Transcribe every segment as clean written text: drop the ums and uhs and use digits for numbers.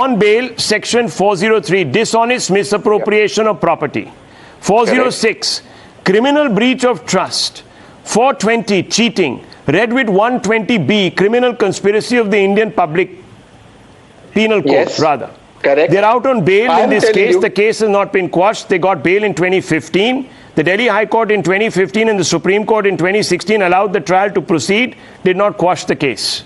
On bail, section 403, dishonest misappropriation of property. 406, criminal breach of trust. 420, cheating. Read with 120B, criminal conspiracy of the Indian Public Penal Code, rather. Correct. They're out on bail in this case. The case has not been quashed. They got bail in 2015. The Delhi High Court in 2015 and the Supreme Court in 2016 allowed the trial to proceed, did not quash the case.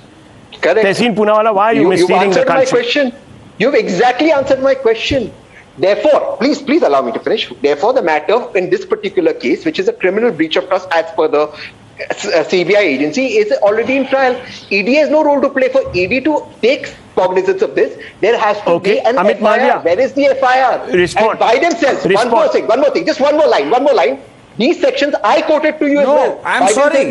Correct. Tehseen Poonawalla, why are you misleading the country? My question. You've exactly answered my question. Therefore, please allow me to finish. Therefore, the matter in this particular case, which is a criminal breach of trust as per the CBI agency, is already in trial. ED has no role to play. For ED to take cognizance of this, there has to be an Amit FIR. Malviya. Where is the FIR? Respond. And by themselves, Respond. one more thing, just one more line. These sections I quoted to you as well. I'm sorry.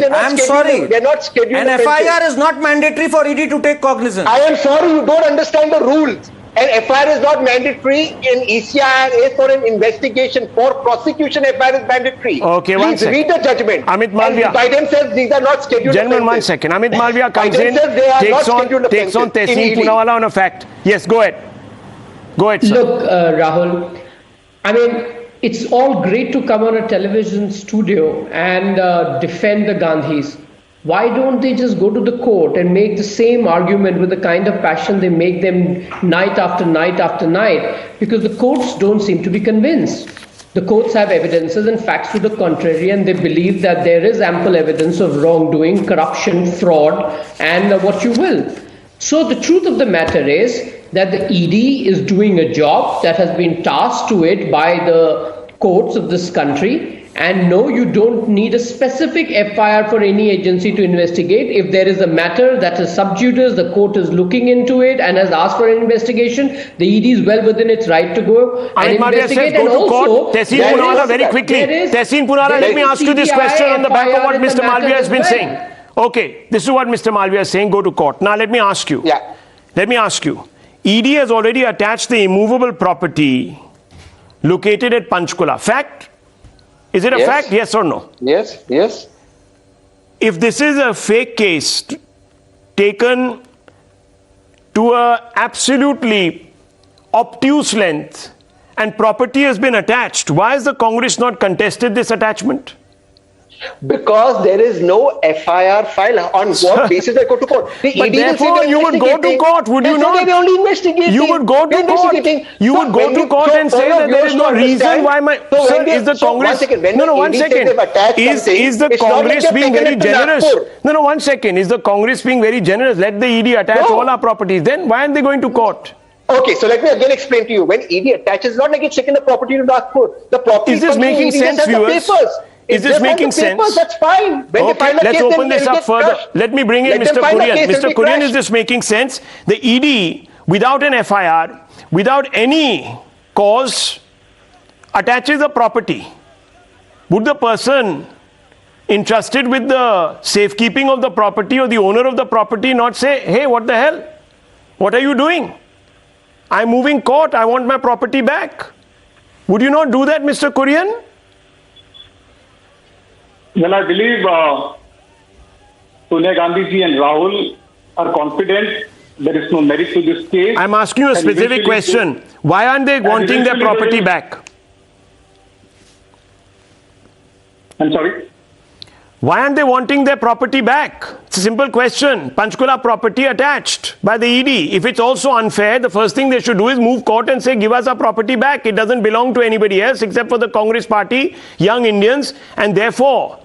They're not scheduled. An FIR is not mandatory for ED to take cognizance. I am sorry, you don't understand the rules. An FIR is not mandatory in ECIR for an investigation. For prosecution, FIR is mandatory. Okay, please read the judgment. Amit Malviya. And by themselves, these are not scheduled Gentlemen, offenses. 1 second. Amit Malviya comes in, takes on Tehseen Poonawalla on a fact. Yes, go ahead. Go ahead, sir. Look, Rahul, I mean, it's all great to come on a television studio and defend the Gandhis. Why don't they just go to the court and make the same argument with the kind of passion they make them night after night after night? Because the courts don't seem to be convinced. The courts have evidences and facts to the contrary, and they believe that there is ample evidence of wrongdoing, corruption, fraud, and what you will. So the truth of the matter is that the ED is doing a job that has been tasked to it by the courts of this country. And no, you don't need a specific FIR for any agency to investigate. If there is a matter that is sub judice, the court is looking into it and has asked for an investigation, the ED is well within its right to go and investigate. And also, Tehseen Poonawalla, very quickly. Tehseen Poonawalla, let me ask you this question on the back of what Mr. Malviya has been saying. Okay, this is what Mr. Malviya is saying, go to court. Now let me ask you. Let me ask you. ED has already attached the immovable property located at Panchkula. Fact? Is it a fact, yes or no? Yes. If this is a fake case taken to a absolutely obtuse length and property has been attached, why has the Congress not contested this attachment? Because there is no FIR file. On what basis I go to court? But therefore you would go to court, would you not? Only investigating. You would go to court. You would go to court and say that there is no reason why my... Sir, is the Congress... No, 1 second. Is the Congress being very generous? No, 1 second. Is the Congress being very generous? Let the ED attach all our properties. Then why aren't they going to court? Okay, so let me again explain to you. When ED attaches, not like it's taken the property to Nagpur. The property is this making sense, viewers? Is this making sense? That's fine. Okay, let's open this up further. Let me bring in Mr. Kurian. Mr. Kurian, is this making sense? The ED, without an FIR, without any cause, attaches a property. Would the person entrusted with the safekeeping of the property or the owner of the property not say, hey, what the hell? What are you doing? I'm moving court. I want my property back. Would you not do that, Mr. Kurian? Well, I believe Sonia Gandhi and Rahul are confident there is no merit to this case. I'm asking you a specific question. Why aren't they wanting their property back? I'm sorry? Why aren't they wanting their property back? It's a simple question. Panchkula property attached by the ED. If it's also unfair, the first thing they should do is move court and say, give us our property back. It doesn't belong to anybody else except for the Congress party, young Indians, and therefore,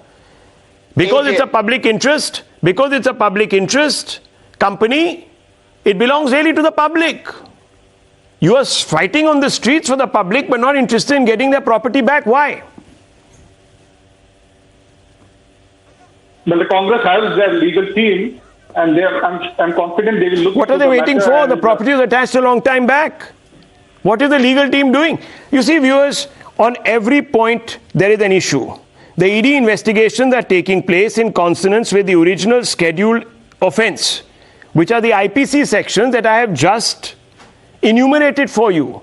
because it's a public interest, company, it belongs really to the public. You are fighting on the streets for the public but not interested in getting their property back. Why? Well, the Congress has their legal team and I'm confident they will look. What are they waiting for? The property was attached a long time back. What is the legal team doing? You see, viewers, on every point there is an issue. The ED investigations are taking place in consonance with the original scheduled offense, which are the IPC sections that I have just enumerated for you.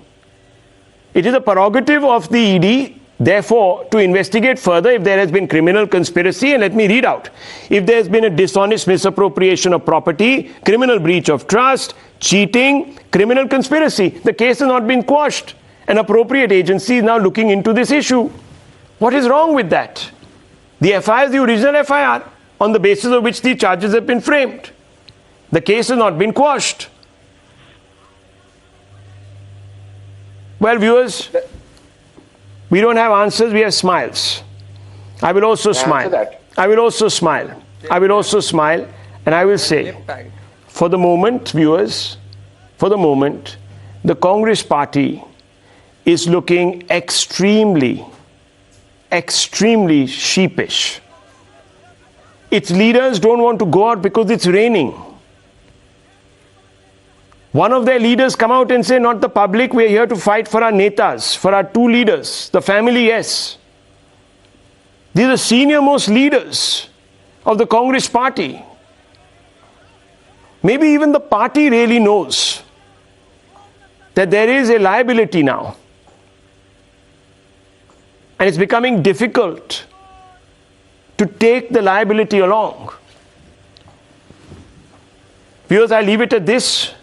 It is a prerogative of the ED, therefore, to investigate further if there has been criminal conspiracy. And let me read out. If there has been a dishonest misappropriation of property, criminal breach of trust, cheating, criminal conspiracy. The case has not been quashed. An appropriate agency is now looking into this issue. What is wrong with that? The FIR is the original FIR on the basis of which the charges have been framed. The case has not been quashed. Well, viewers, we don't have answers, we have smiles. I will also smile. I will also smile. I will also smile, and I will say, for the moment, viewers, for the moment, the Congress party is looking extremely sheepish. Its leaders don't want to go out because it's raining. One of their leaders come out and say, not the public, we are here to fight for our netas, for our two leaders, the family, yes. These are senior most leaders of the Congress party. Maybe even the party really knows that there is a liability now. And it's becoming difficult to take the liability along. Viewers, I leave it at this.